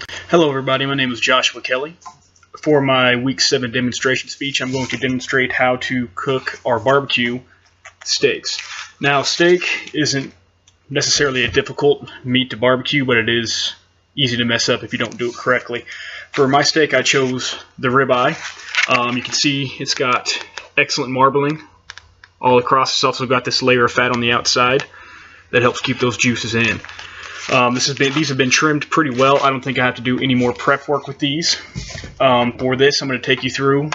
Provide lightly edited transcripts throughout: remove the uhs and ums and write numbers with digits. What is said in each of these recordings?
Hello everybody, my name is Joshua Kelly. For my week 7 demonstration speech, I'm going to demonstrate how to cook our barbecue steaks. Now, steak isn't necessarily a difficult meat to barbecue, but it is easy to mess up if you don't do it correctly. For my steak, I chose the ribeye. You can see it's got excellent marbling all across. It's also got this layer of fat on the outside that helps keep those juices in. These have been trimmed pretty well. I don't think I have to do any more prep work with these. For this, I'm going to take you through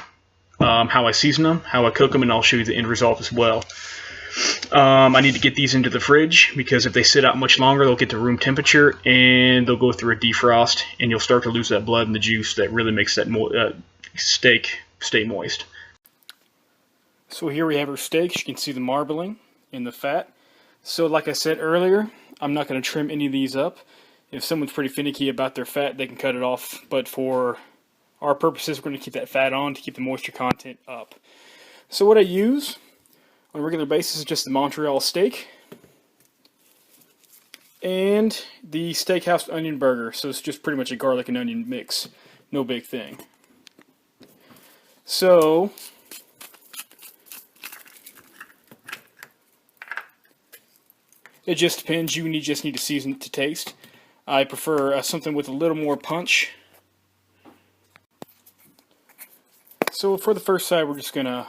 how I season them, how I cook them, and I'll show you the end result as well. I need to get these into the fridge because if they sit out much longer, they'll get to room temperature and they'll go through a defrost, and you'll start to lose that blood and the juice that really makes that steak stay moist. So here we have our steaks. You can see the marbling in the fat. So like I said earlier, I'm not going to trim any of these up. If someone's pretty finicky about their fat, they can cut it off. But for our purposes, we're going to keep that fat on to keep the moisture content up. So what I use on a regular basis is just the Montreal steak and the Steakhouse onion burger. So it's just pretty much a garlic and onion mix. No big thing. So it just depends. You just need to season it to taste. I prefer something with a little more punch. So for the first side, we're just a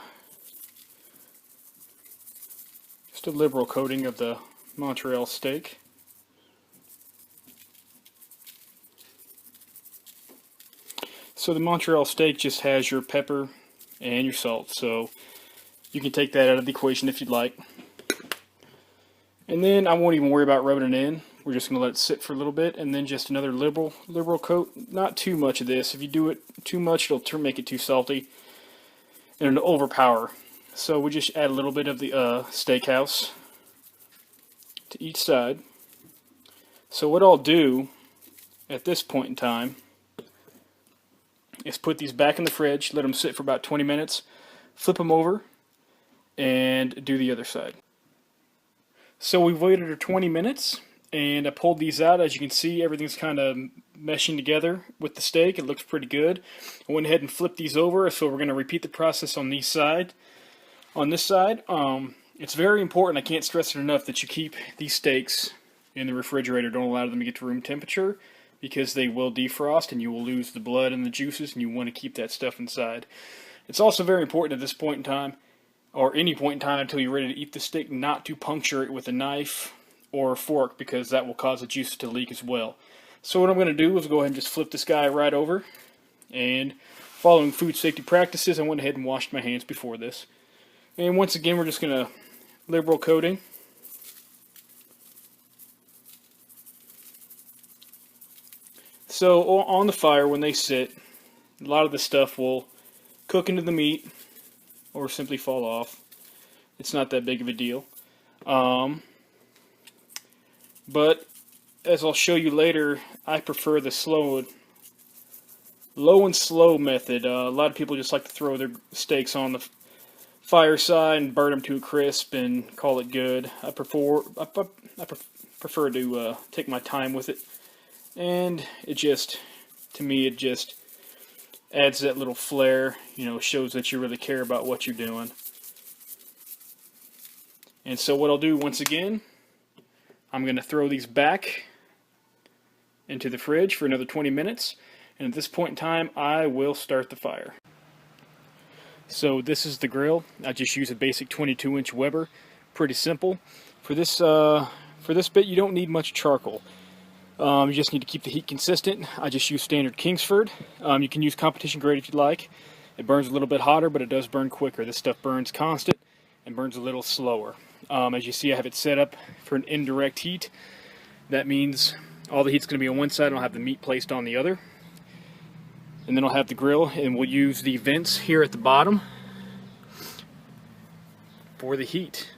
liberal coating of the Montreal steak. So the Montreal steak just has your pepper and your salt. So you can take that out of the equation if you'd like. And then I won't even worry about rubbing it in. We're just going to let it sit for a little bit, and then just another liberal coat. Not too much of this. If you do it too much, it'll make it too salty and it'll overpower. So we just add a little bit of the Steakhouse to each side. So what I'll do at this point in time is put these back in the fridge, let them sit for about 20 minutes, flip them over, and do the other side. So we've waited for 20 minutes, and I pulled these out. As you can see, everything's kind of meshing together with the steak. It looks pretty good. I went ahead and flipped these over, so we're going to repeat the process on this side. It's very important, I can't stress it enough, that you keep these steaks in the refrigerator. Don't allow them to get to room temperature, because they will defrost and you will lose the blood and the juices, and you want to keep that stuff inside. It's also very important at this point in time, or any point in time until you're ready to eat the steak, not to puncture it with a knife or a fork, because that will cause the juice to leak as well. So what I'm going to do is go ahead and just flip this guy right over, and following food safety practices, I went ahead and washed my hands before this. And once again, we're just going to liberal coating. So on the fire, when they sit, a lot of the stuff will cook into the meat or simply fall off. It's not that big of a deal. But as I'll show you later, I prefer the low and slow method. A lot of people just like to throw their steaks on the fireside and burn them to a crisp and call it good. I prefer to take my time with it, and to me it just adds that little flair, shows that you really care about what you're doing. And so what I'll do once again, I'm going to throw these back into the fridge for another 20 minutes, and at this point in time I will start the fire. So this is the grill. I just use a basic 22-inch Weber. Pretty simple. For this bit, you don't need much charcoal. You just need to keep the heat consistent. I just use standard Kingsford. You can use competition grade if you'd like. It burns a little bit hotter, but it does burn quicker. This stuff burns constant and burns a little slower. As you see, I have it set up for an indirect heat. That means all the heat's going to be on one side, and I'll have the meat placed on the other. And then I'll have the grill, and we'll use the vents here at the bottom for the heat.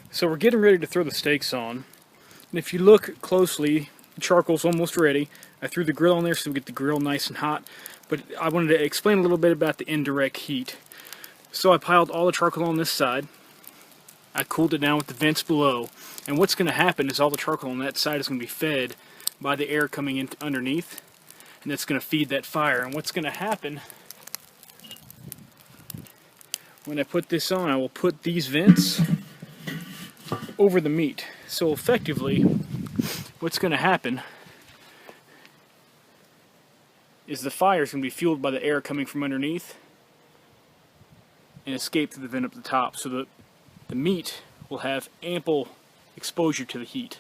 So we're getting ready to throw the steaks on. And if you look closely, the charcoal's almost ready. I threw the grill on there so we get the grill nice and hot. But I wanted to explain a little bit about the indirect heat. So I piled all the charcoal on this side. I cooled it down with the vents below. And what's going to happen is all the charcoal on that side is going to be fed by the air coming in underneath, and that's going to feed that fire. And what's going to happen when I put this on, I will put these vents over the meat. So effectively, what's going to happen is the fire is going to be fueled by the air coming from underneath and escape through the vent up the top, so that the meat will have ample exposure to the heat.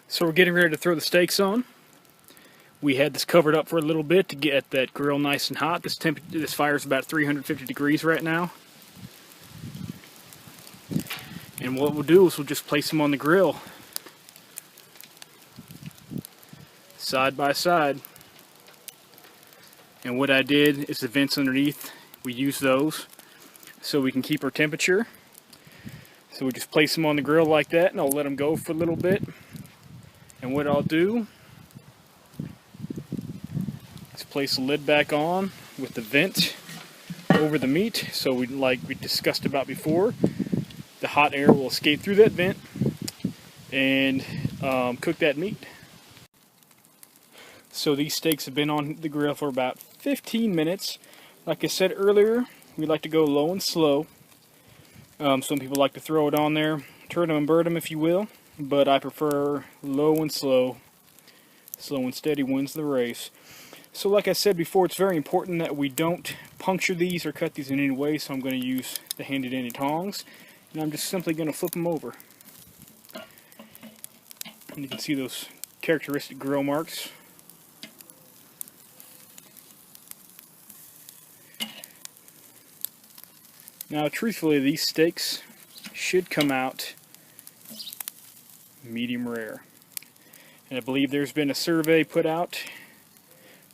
So we're getting ready to throw the steaks on. We had this covered up for a little bit to get that grill nice and hot. This fire is about 350 degrees right now. And what we'll do is we'll just place them on the grill, side by side. And what I did is the vents underneath, we use those so we can keep our temperature. So we just place them on the grill like that, and I'll let them go for a little bit. And what I'll do is place the lid back on with the vent over the meat, so like we discussed about before, the hot air will escape through that vent and cook that meat. So these steaks have been on the grill for about 15 minutes. Like I said earlier, we like to go low and slow. Some people like to throw it on there, turn them and burn them if you will, but I prefer low and slow. Slow and steady wins the race. So like I said before, it's very important that we don't puncture these or cut these in any way, so I'm going to use the handy dandy tongs, and I'm just simply going to flip them over. And you can see those characteristic grill marks. Now truthfully, these steaks should come out medium rare. And I believe there's been a survey put out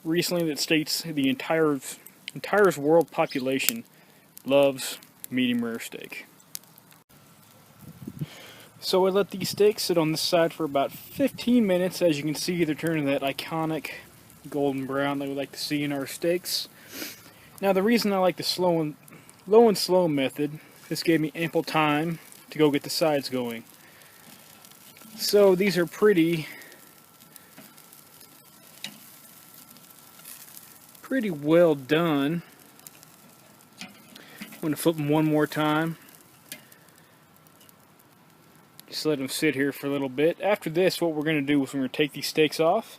recently that states the entire world population loves medium rare steak. So I let these steaks sit on this side for about 15 minutes. As you can see, they're turning that iconic golden brown that we like to see in our steaks. Now the reason I like the low and slow method, this gave me ample time to go get the sides going. So these are pretty well done. I'm going to flip them one more time. Just let them sit here for a little bit. After this, what we're going to do is we're going to take these steaks off,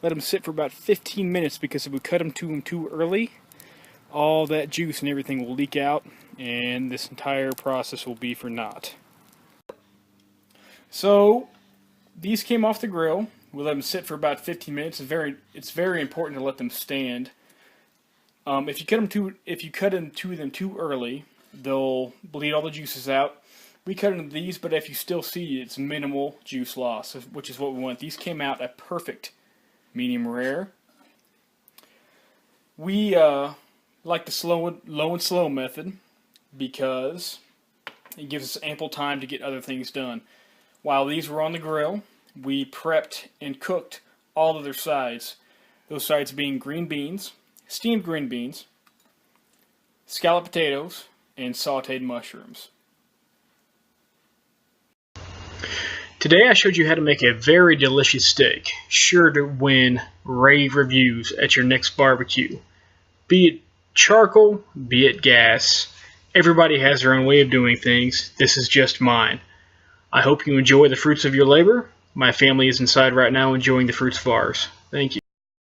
let them sit for about 15 minutes, because if we cut them too early, all that juice and everything will leak out, and this entire process will be for naught. So these came off the grill. We let them sit for about 15 minutes. It's very important to let them stand. If you cut into them too early, they'll bleed all the juices out. We cut into these, but if you still see it's minimal juice loss, which is what we want. These came out a perfect medium rare. We like the low and slow method because it gives us ample time to get other things done. While these were on the grill, we prepped and cooked all of their sides. Those sides being green beans, steamed green beans, scalloped potatoes, and sauteed mushrooms. Today I showed you how to make a very delicious steak, sure to win rave reviews at your next barbecue. Be it charcoal, be it gas, everybody has their own way of doing things. This is just mine. I hope you enjoy the fruits of your labor. My family is inside right now enjoying the fruits of ours. Thank you.